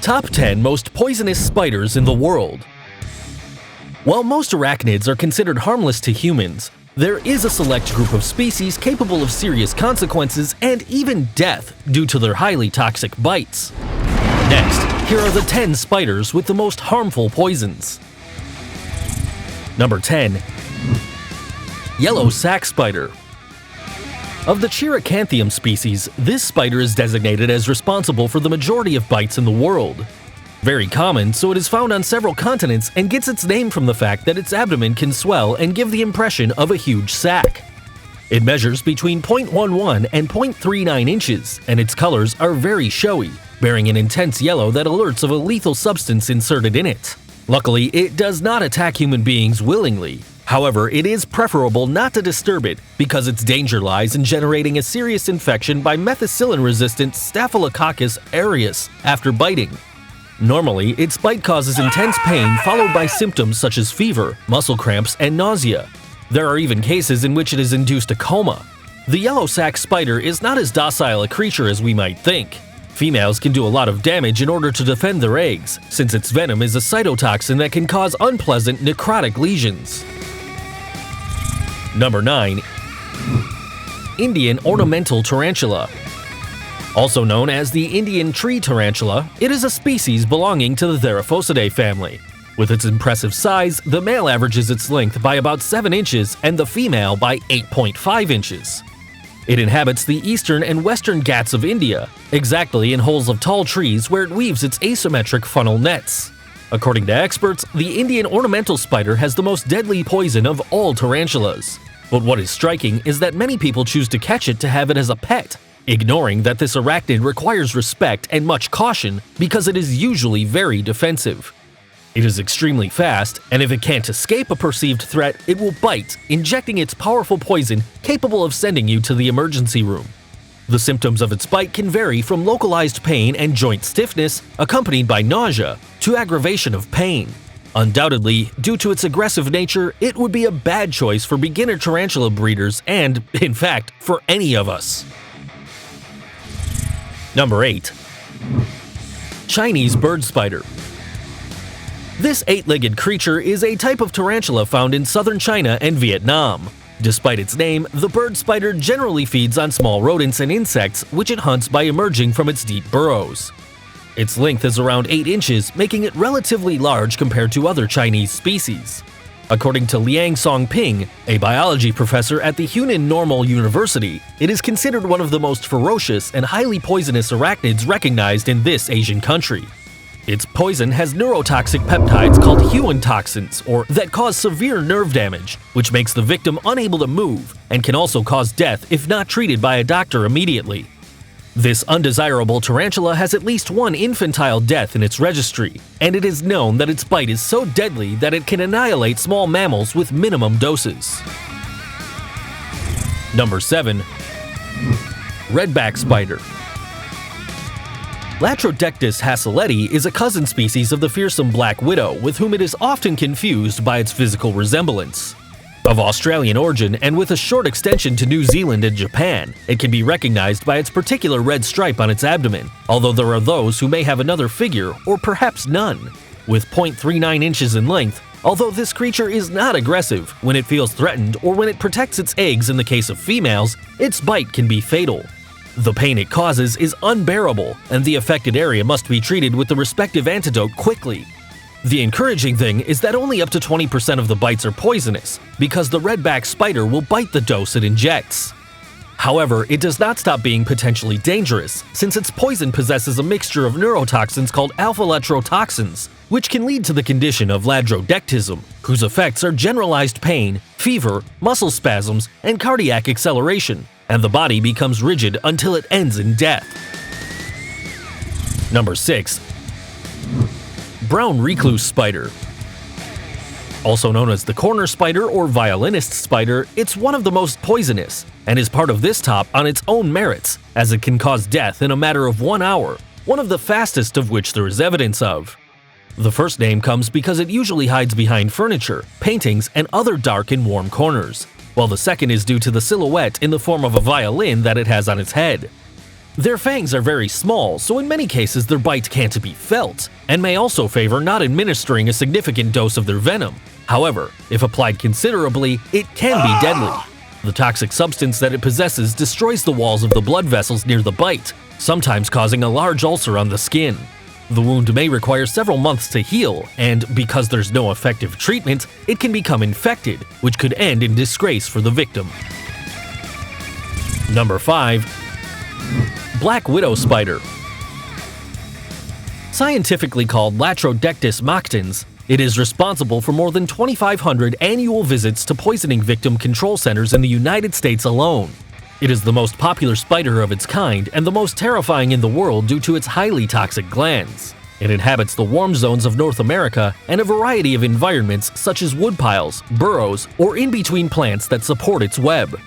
Top 10 Most Poisonous Spiders in the World. While most arachnids are considered harmless to humans, there is a select group of species capable of serious consequences and even death due to their highly toxic bites. Next, here are the 10 spiders with the most harmful poisons. Number 10. Yellow sac spider. Of the Chiracanthium species, this spider is designated as responsible for the majority of bites in the world. Very common, so it is found on several continents and gets its name from the fact that its abdomen can swell and give the impression of a huge sac. It measures between 0.11 and 0.39 inches, and its colors are very showy, bearing an intense yellow that alerts of a lethal substance inserted in it. Luckily, it does not attack human beings willingly. However, it is preferable not to disturb it because its danger lies in generating a serious infection by methicillin-resistant Staphylococcus aureus after biting. Normally, its bite causes intense pain followed by symptoms such as fever, muscle cramps, and nausea. There are even cases in which it has induced a coma. The yellow sac spider is not as docile a creature as we might think. Females can do a lot of damage in order to defend their eggs, since its venom is a cytotoxin that can cause unpleasant necrotic lesions. Number 9. Indian ornamental tarantula. Also known as the Indian tree tarantula, it is a species belonging to the Theraphosidae family. With its impressive size, the male averages its length by about 7 inches and the female by 8.5 inches. It inhabits the eastern and western Ghats of India, exactly in holes of tall trees where it weaves its asymmetric funnel nets. According to experts, the Indian ornamental spider has the most deadly poison of all tarantulas. But what is striking is that many people choose to catch it to have it as a pet, ignoring that this arachnid requires respect and much caution because it is usually very defensive. It is extremely fast, and if it can't escape a perceived threat, it will bite, injecting its powerful poison capable of sending you to the emergency room. The symptoms of its bite can vary from localized pain and joint stiffness, accompanied by nausea, to aggravation of pain. Undoubtedly, due to its aggressive nature, it would be a bad choice for beginner tarantula breeders and, in fact, for any of us. Number 8. Chinese bird spider. This 8-legged creature is a type of tarantula found in southern China and Vietnam. Despite its name, the bird spider generally feeds on small rodents and insects which it hunts by emerging from its deep burrows. Its length is around 8 inches, making it relatively large compared to other Chinese species. According to Liang Songping, a biology professor at the Hunan Normal University, it is considered one of the most ferocious and highly poisonous arachnids recognized in this Asian country. Its poison has neurotoxic peptides called Huan toxins, that cause severe nerve damage, which makes the victim unable to move and can also cause death if not treated by a doctor immediately. This undesirable tarantula has at least one infantile death in its registry, and it is known that its bite is so deadly that it can annihilate small mammals with minimum doses. Number 7. Redback spider. Latrodectus hasseleti is a cousin species of the fearsome black widow with whom it is often confused by its physical resemblance. Of Australian origin and with a short extension to New Zealand and Japan, it can be recognized by its particular red stripe on its abdomen, although there are those who may have another figure or perhaps none. With 0.39 inches in length, although this creature is not aggressive, when it feels threatened or when it protects its eggs in the case of females, its bite can be fatal. The pain it causes is unbearable, and the affected area must be treated with the respective antidote quickly. The encouraging thing is that only up to 20% of the bites are poisonous, because the redback spider will bite the dose it injects. However, it does not stop being potentially dangerous, since its poison possesses a mixture of neurotoxins called alpha-latrotoxins, which can lead to the condition of ladrodectism, whose effects are generalized pain, fever, muscle spasms, and cardiac acceleration, and the body becomes rigid until it ends in death. Number 6. Brown recluse spider. Also known as the corner spider or violinist spider, it's one of the most poisonous, and is part of this top on its own merits, as it can cause death in a matter of 1 hour, one of the fastest of which there is evidence of. The first name comes because it usually hides behind furniture, paintings, and other dark and warm corners, while the second is due to the silhouette in the form of a violin that it has on its head. Their fangs are very small, so in many cases their bite can't be felt, and may also favor not administering a significant dose of their venom. However, if applied considerably, it can be deadly. The toxic substance that it possesses destroys the walls of the blood vessels near the bite, sometimes causing a large ulcer on the skin. The wound may require several months to heal, and because there's no effective treatment, it can become infected, which could end in disgrace for the victim. Number 5. Black widow spider. Scientifically called Latrodectus mactans, it is responsible for more than 2,500 annual visits to poisoning victim control centers in the United States alone. It is the most popular spider of its kind and the most terrifying in the world due to its highly toxic glands. It inhabits the warm zones of North America and a variety of environments such as woodpiles, burrows, or in between plants that support its web.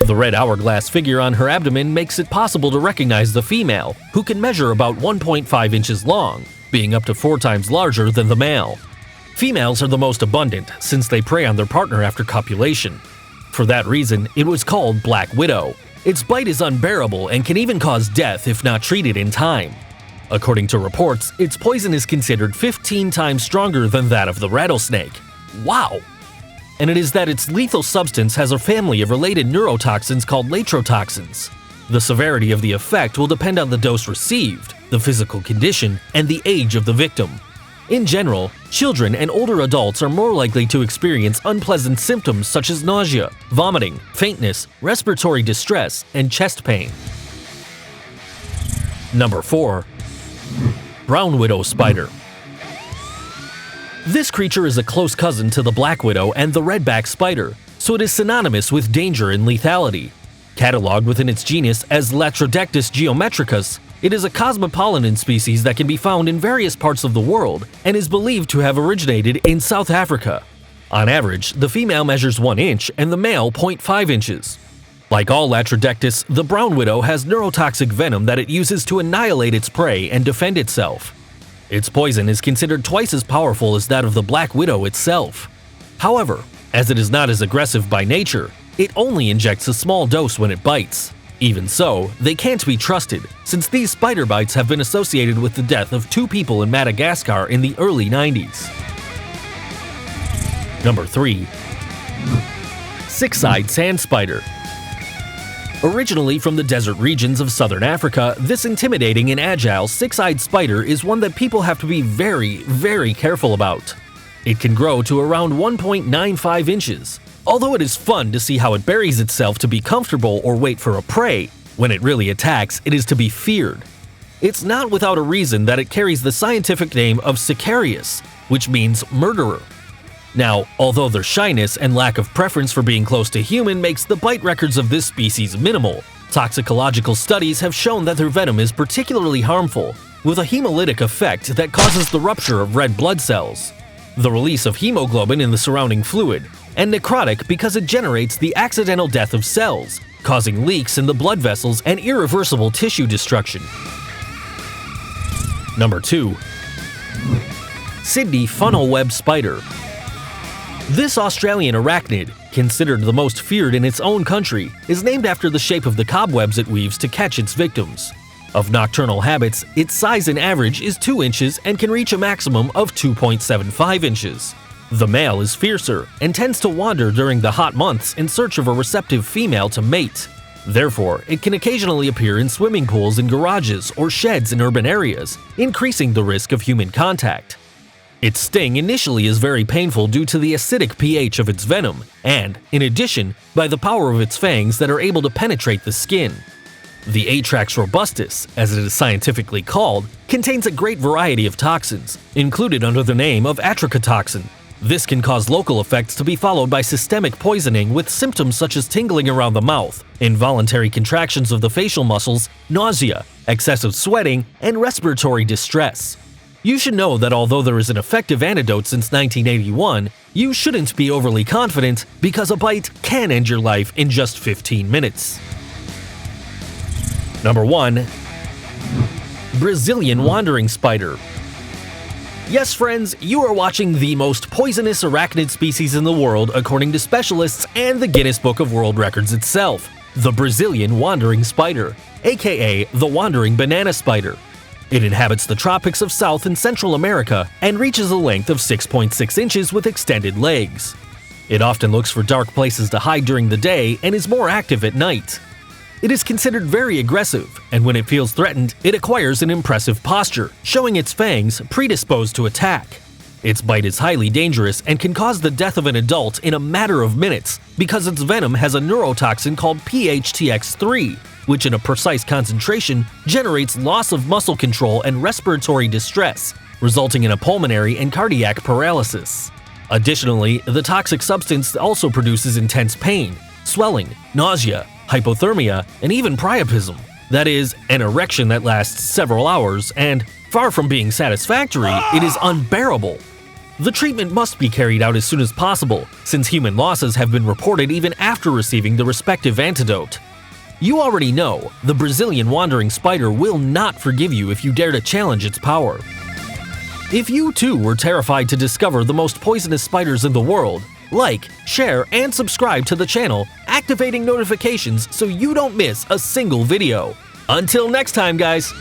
The red hourglass figure on her abdomen makes it possible to recognize the female, who can measure about 1.5 inches long, being up to 4 times larger than the male. Females are the most abundant since they prey on their partner after copulation. For that reason, it was called Black Widow. Its bite is unbearable and can even cause death if not treated in time. According to reports, its poison is considered 15 times stronger than that of the rattlesnake. Wow! And it is that its lethal substance has a family of related neurotoxins called latrotoxins. The severity of the effect will depend on the dose received, the physical condition, and the age of the victim. In general, children and older adults are more likely to experience unpleasant symptoms such as nausea, vomiting, faintness, respiratory distress, and chest pain. Number 4. Brown widow spider. This creature is a close cousin to the black widow and the redback spider, so it is synonymous with danger and lethality. Cataloged within its genus as Latrodectus geometricus, it is a cosmopolitan species that can be found in various parts of the world and is believed to have originated in South Africa. On average, the female measures 1 inch and the male 0.5 inches. Like all Latrodectus, the brown widow has neurotoxic venom that it uses to annihilate its prey and defend itself. Its poison is considered twice as powerful as that of the black widow itself. However, as it is not as aggressive by nature, it only injects a small dose when it bites. Even so, they can't be trusted, since these spider bites have been associated with the death of 2 people in Madagascar in the early 90s. Number 3. Sixeyed sand spider. Originally from the desert regions of southern Africa, this intimidating and agile six-eyed spider is one that people have to be very, very careful about. It can grow to around 1.95 inches. Although it is fun to see how it buries itself to be comfortable or wait for a prey, when it really attacks, it is to be feared. It's not without a reason that it carries the scientific name of Sicarius, which means murderer. Now, although their shyness and lack of preference for being close to human makes the bite records of this species minimal, toxicological studies have shown that their venom is particularly harmful, with a hemolytic effect that causes the rupture of red blood cells, the release of hemoglobin in the surrounding fluid, and necrotic because it generates the accidental death of cells, causing leaks in the blood vessels and irreversible tissue destruction. Number 2. Sydney funnelweb spider. This Australian arachnid, considered the most feared in its own country, is named after the shape of the cobwebs it weaves to catch its victims. Of nocturnal habits, its size in average is 2 inches and can reach a maximum of 2.75 inches. The male is fiercer and tends to wander during the hot months in search of a receptive female to mate. Therefore, it can occasionally appear in swimming pools in garages or sheds in urban areas, increasing the risk of human contact. Its sting initially is very painful due to the acidic pH of its venom and, in addition, by the power of its fangs that are able to penetrate the skin. The Atrax robustus, as it is scientifically called, contains a great variety of toxins, included under the name of atracotoxin. This can cause local effects to be followed by systemic poisoning with symptoms such as tingling around the mouth, involuntary contractions of the facial muscles, nausea, excessive sweating, and respiratory distress. You should know that although there is an effective antidote since 1981, you shouldn't be overly confident because a bite can end your life in just 15 minutes. Number 1. Brazilian wandering spider. Yes, friends, you are watching the most poisonous arachnid species in the world according to specialists and the Guinness Book of World Records itself, the Brazilian wandering spider. aka the wandering banana spider. It inhabits the tropics of South and Central America and reaches a length of 6.6 inches with extended legs. It often looks for dark places to hide during the day and is more active at night. It is considered very aggressive, and when it feels threatened, it acquires an impressive posture, showing its fangs predisposed to attack. Its bite is highly dangerous and can cause the death of an adult in a matter of minutes because its venom has a neurotoxin called PHTX3, which in a precise concentration generates loss of muscle control and respiratory distress, resulting in a pulmonary and cardiac paralysis. Additionally, the toxic substance also produces intense pain, swelling, nausea, hypothermia, and even priapism. That is, an erection that lasts several hours, and far from being satisfactory, it is unbearable. The treatment must be carried out as soon as possible, since human losses have been reported even after receiving the respective antidote. You already know, the Brazilian wandering spider will not forgive you if you dare to challenge its power. If you too were terrified to discover the most poisonous spiders in the world, like, share, and subscribe to the channel, activating notifications so you don't miss a single video. Until next time, guys!